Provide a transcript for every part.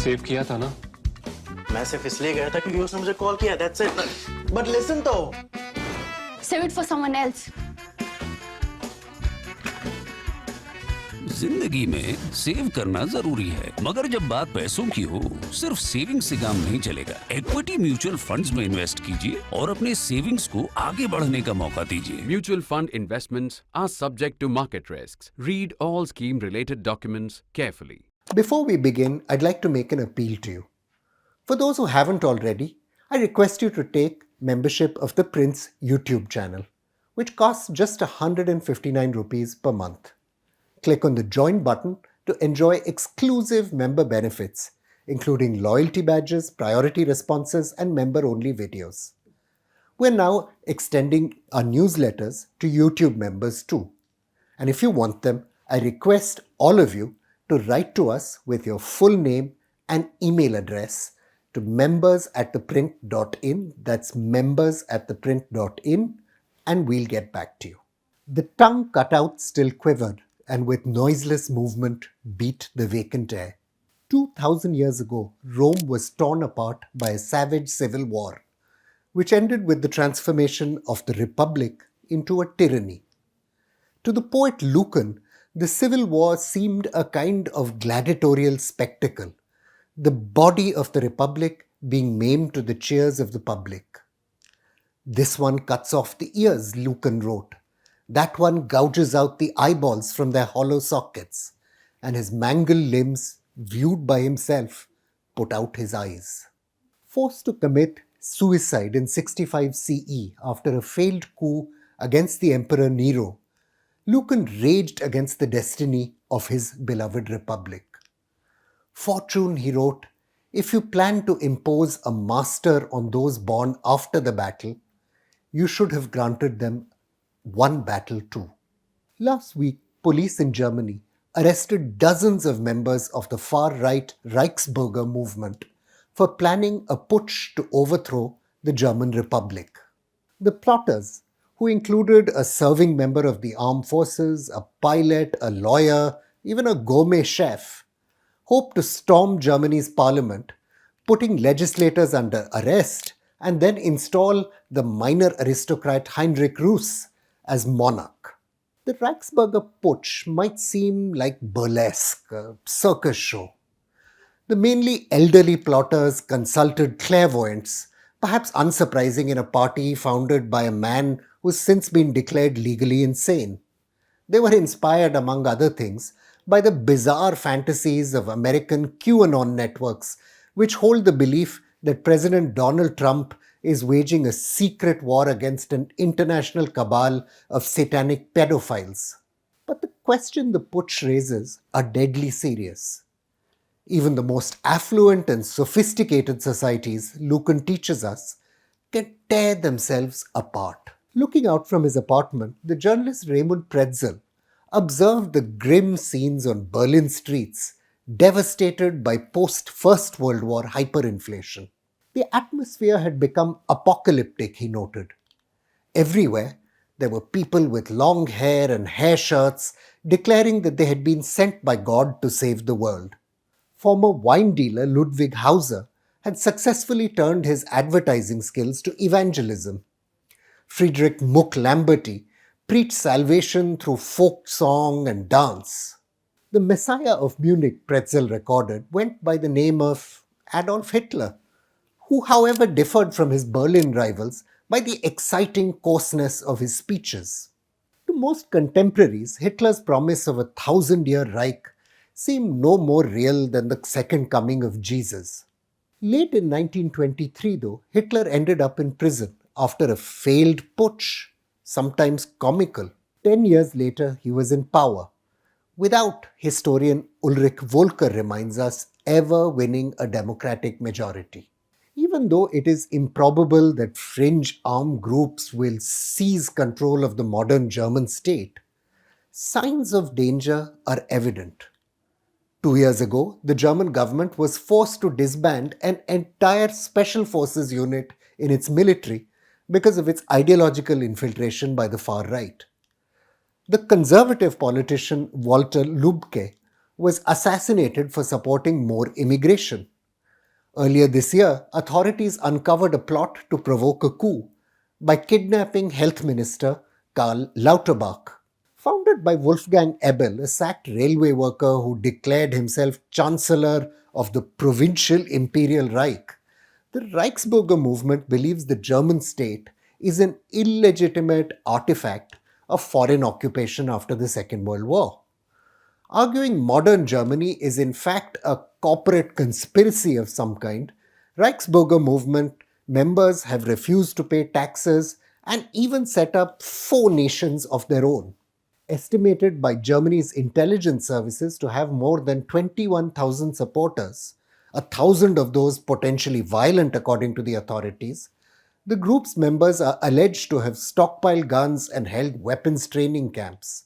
Save किया था ना? मैं सिर्फ इसलिए गया था क्योंकि उसने मुझे कॉल किया, that's it. But listen तो. Save it for someone else. जिंदगी में सेव करना जरूरी है, मगर जब बात पैसों की हो, सिर्फ सेविंग से काम नहीं चलेगा। इक्विटी म्यूचुअल फंड्स में इन्वेस्ट कीजिए और अपने सेविंग्स को आगे बढ़ने का मौका दीजिए। Mutual fund investments are subject to market risks. Read all scheme-related documents carefully. Before we begin, I'd like to make an appeal to you. For those who haven't already, I request you to take membership of ThePrint's YouTube channel, which costs just 159 rupees per month. Click on the Join button to enjoy exclusive member benefits, including loyalty badges, priority responses, and member-only videos. We're now extending our newsletters to YouTube members too. And if you want them, I request all of you to write to us with your full name and email address to members@theprint.in. That's members@theprint.in, and we'll get back to you. The tongue cutout still quivered, and with noiseless movement beat the vacant air. 2000 years ago, Rome was torn apart by a savage civil war, which ended with the transformation of the Republic into a tyranny. To the poet Lucan, the civil war seemed a kind of gladiatorial spectacle, the body of the Republic being maimed to the cheers of the public. This one cuts off the ears, Lucan wrote. That one gouges out the eyeballs from their hollow sockets, and his mangled limbs, viewed by himself, put out his eyes. Forced to commit suicide in 65 CE after a failed coup against the Emperor Nero, Lucan raged against the destiny of his beloved republic. Fortune, he wrote, if you plan to impose a master on those born after the battle, you should have granted them one battle too. Last week, police in Germany arrested dozens of members of the far-right Reichsbürger movement for planning a putsch to overthrow the German Republic. The plotters, who included a serving member of the armed forces, a pilot, a lawyer, even a gourmet chef, hoped to storm Germany's parliament, putting legislators under arrest, and then install the minor aristocrat Heinrich Roos as monarch. The Reichsbürger putsch might seem like burlesque, a circus show. The mainly elderly plotters consulted clairvoyants, perhaps unsurprising in a party founded by a man who's since been declared legally insane. They were inspired, among other things, by the bizarre fantasies of American QAnon networks, which hold the belief that President Donald Trump is waging a secret war against an international cabal of satanic pedophiles. But the question the putsch raises are deadly serious. Even the most affluent and sophisticated societies, Lucan teaches us, can tear themselves apart. Looking out from his apartment, the journalist Raymond Pretzel observed the grim scenes on Berlin streets, devastated by post-First World War hyperinflation. The atmosphere had become apocalyptic, he noted. Everywhere, there were people with long hair and hair shirts declaring that they had been sent by God to save the world. Former wine dealer Ludwig Hauser had successfully turned his advertising skills to evangelism. Friedrich Muck Lamberty preached salvation through folk song and dance. The Messiah of Munich, Pretzel recorded, went by the name of Adolf Hitler, who, however, differed from his Berlin rivals by the exciting coarseness of his speeches. To most contemporaries, Hitler's promise of a 1,000-year Reich seemed no more real than the second coming of Jesus. Late in 1923, though, Hitler ended up in prison after a failed putsch, sometimes comical. 10 years later, he was in power, without, historian Ulrich Volker reminds us, ever winning a democratic majority. Even though it is improbable that fringe armed groups will seize control of the modern German state, signs of danger are evident. 2 years ago, the German government was forced to disband an entire special forces unit in its military because of its ideological infiltration by the far right. The conservative politician Walter Lübcke was assassinated for supporting more immigration. Earlier this year, authorities uncovered a plot to provoke a coup by kidnapping Health Minister Karl Lauterbach. Founded by Wolfgang Ebel, a sacked railway worker who declared himself Chancellor of the Provincial Imperial Reich, the Reichsbürger movement believes the German state is an illegitimate artifact of foreign occupation after the Second World War. Arguing modern Germany is in fact a corporate conspiracy of some kind, Reichsbürger movement members have refused to pay taxes and even set up 4 nations of their own. Estimated by Germany's intelligence services to have more than 21,000 supporters, 1,000 of those potentially violent according to the authorities, the group's members are alleged to have stockpiled guns and held weapons training camps.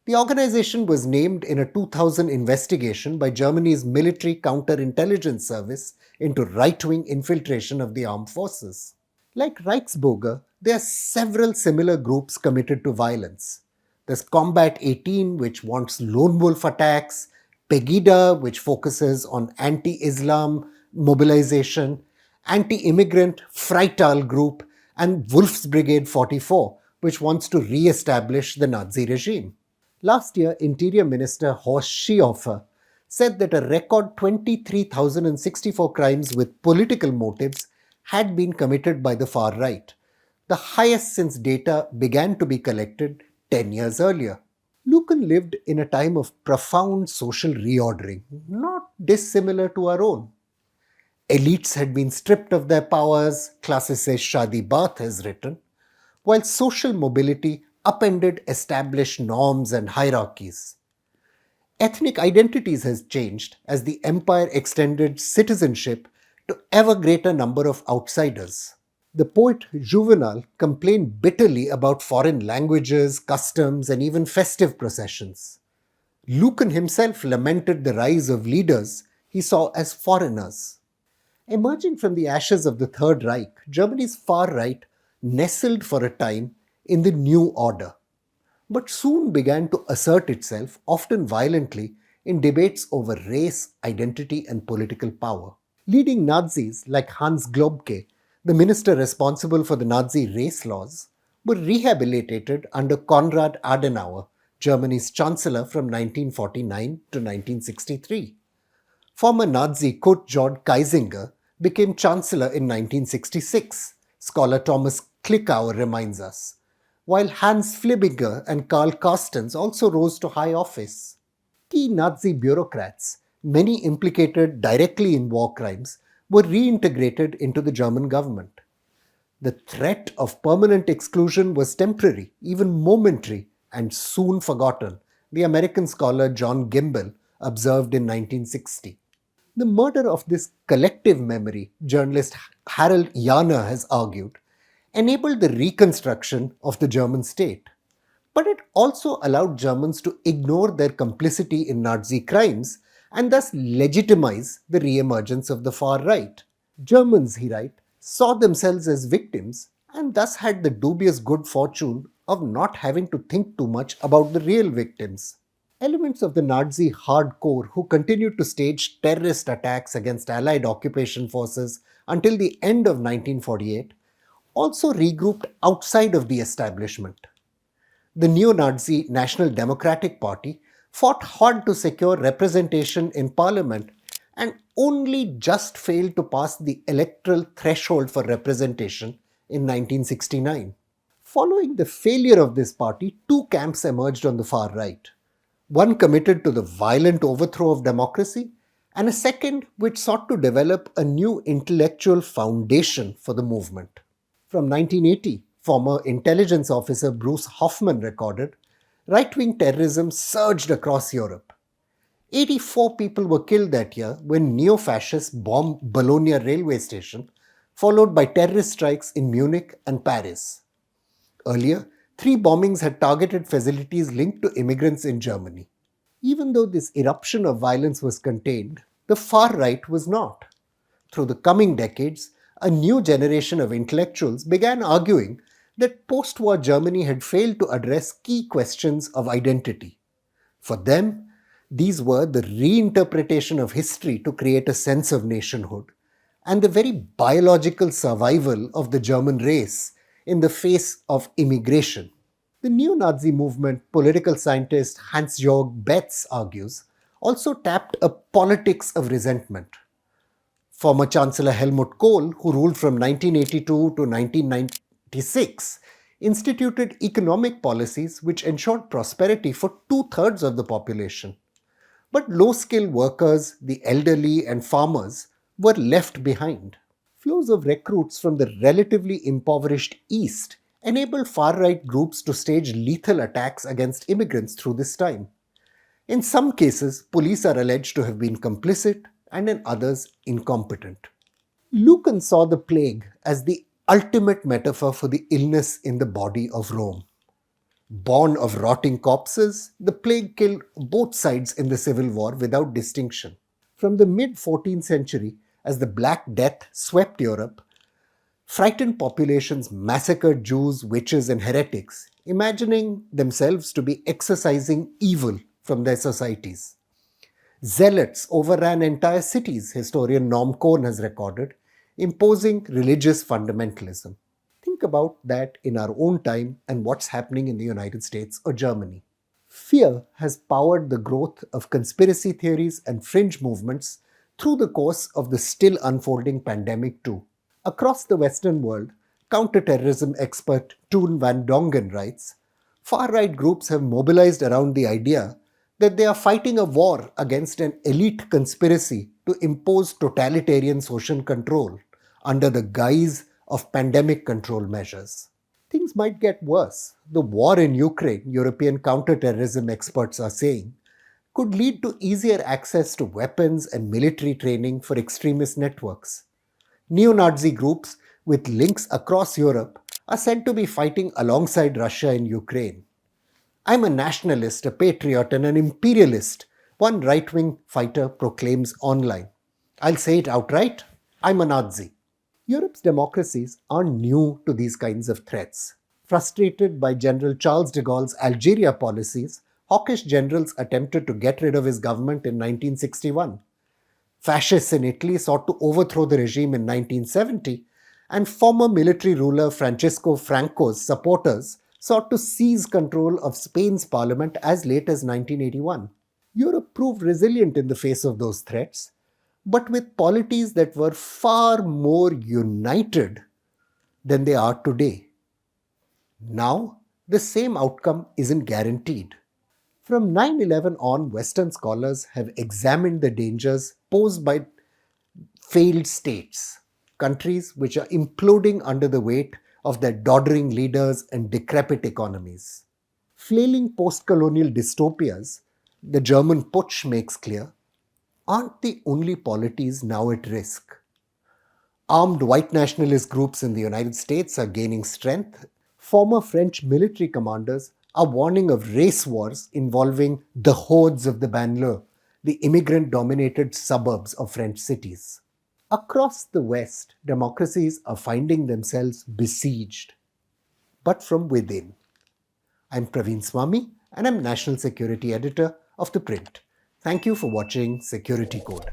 The organization was named in a 2000 investigation by Germany's military counterintelligence service into right-wing infiltration of the armed forces. Like Reichsbürger, there are several similar groups committed to violence. There's Combat 18, which wants lone wolf attacks, Pegida, which focuses on anti-Islam mobilization, anti-immigrant Freital Group, and Wolf's Brigade 44, which wants to re-establish the Nazi regime. Last year, Interior Minister Horst Seehofer said that a record 23,064 crimes with political motives had been committed by the far right, the highest since data began to be collected 10 years earlier. Lucan lived in a time of profound social reordering, not dissimilar to our own. Elites had been stripped of their powers, Classe Shadi Baat has written, while social mobility upended established norms and hierarchies. Ethnic identities has changed as the empire extended citizenship to ever greater number of outsiders. The poet Juvenal complained bitterly about foreign languages, customs, and even festive processions. Lucan himself lamented the rise of leaders he saw as foreigners. Emerging from the ashes of the Third Reich, Germany's far right nestled for a time in the New Order, but soon began to assert itself, often violently, in debates over race, identity, and political power. Leading Nazis like Hans Globke, the minister responsible for the Nazi race laws, were rehabilitated under Konrad Adenauer, Germany's chancellor from 1949 to 1963. Former Nazi Kurt Georg Kaisinger became chancellor in 1966, scholar Thomas Klickauer reminds us, while Hans Flibinger and Karl Carstens also rose to high office. Key Nazi bureaucrats, many implicated directly in war crimes, were reintegrated into the German government. The threat of permanent exclusion was temporary, even momentary, and soon forgotten, the American scholar John Gimble observed in 1960. The murder of this collective memory, journalist Harold Jahner has argued, enabled the reconstruction of the German state. But it also allowed Germans to ignore their complicity in Nazi crimes and thus legitimize the re-emergence of the far right. Germans, he writes, saw themselves as victims and thus had the dubious good fortune of not having to think too much about the real victims. Elements of the Nazi hardcore who continued to stage terrorist attacks against Allied occupation forces until the end of 1948 also regrouped outside of the establishment. The neo-Nazi National Democratic Party fought hard to secure representation in parliament and only just failed to pass the electoral threshold for representation in 1969. Following the failure of this party, two camps emerged on the far right. One committed to the violent overthrow of democracy, and a second which sought to develop a new intellectual foundation for the movement. From 1980, former intelligence officer Bruce Hoffman recorded, right-wing terrorism surged across Europe. 84 people were killed that year when neo-fascists bombed Bologna railway station, followed by terrorist strikes in Munich and Paris. Earlier, 3 bombings had targeted facilities linked to immigrants in Germany. Even though this eruption of violence was contained, the far right was not. Through the coming decades, a new generation of intellectuals began arguing that post-war Germany had failed to address key questions of identity. For them, These were the reinterpretation of history to create a sense of nationhood and the very biological survival of the German race in the face of immigration. The neo-Nazi movement, political scientist Hans-Jörg Betz argues, also tapped a politics of resentment. Former Chancellor Helmut Kohl, who ruled from 1982 to 1996, instituted economic policies which ensured prosperity for two-thirds of the population. But low-skilled workers, the elderly and farmers were left behind. Flows of recruits from the relatively impoverished East enabled far-right groups to stage lethal attacks against immigrants through this time. In some cases, police are alleged to have been complicit and in others incompetent. Lucan saw the plague as the ultimate metaphor for the illness in the body of Rome. Born of rotting corpses, the plague killed both sides in the Civil War without distinction. From the mid-14th century, as the Black Death swept Europe, frightened populations massacred Jews, witches, and heretics, imagining themselves to be exorcising evil from their societies. Zealots overran entire cities, historian Norm Cohn has recorded, imposing religious fundamentalism. Think about that in our own time and what's happening in the United States or Germany. Fear has powered the growth of conspiracy theories and fringe movements through the course of the still unfolding pandemic too. Across the Western world, counterterrorism expert Toon van Dongen writes, far-right groups have mobilized around the idea that they are fighting a war against an elite conspiracy to impose totalitarian social control under the guise of pandemic control measures. Things might get worse. The war in Ukraine, European counterterrorism experts are saying, could lead to easier access to weapons and military training for extremist networks. Neo-Nazi groups with links across Europe are said to be fighting alongside Russia in Ukraine. I'm a nationalist, a patriot, and an imperialist, one right-wing fighter proclaims online. I'll say it outright, I'm a Nazi. Europe's democracies are new to these kinds of threats. Frustrated by General Charles de Gaulle's Algeria policies, hawkish generals attempted to get rid of his government in 1961. Fascists in Italy sought to overthrow the regime in 1970, and former military ruler Francisco Franco's supporters sought to seize control of Spain's parliament as late as 1981. Europe proved resilient in the face of those threats, but with polities that were far more united than they are today. Now, the same outcome isn't guaranteed. From 9/11 on, Western scholars have examined the dangers posed by failed states, countries which are imploding under the weight of their doddering leaders and decrepit economies. Flailing post-colonial dystopias, the German putsch makes clear, aren't the only polities now at risk. Armed white nationalist groups in the United States are gaining strength. Former French military commanders are warning of race wars involving the hordes of the banlieue, the immigrant-dominated suburbs of French cities. Across the West, democracies are finding themselves besieged, but from within. I'm Praveen Swami, and I'm National Security Editor of ThePrint. Thank you for watching Security Code.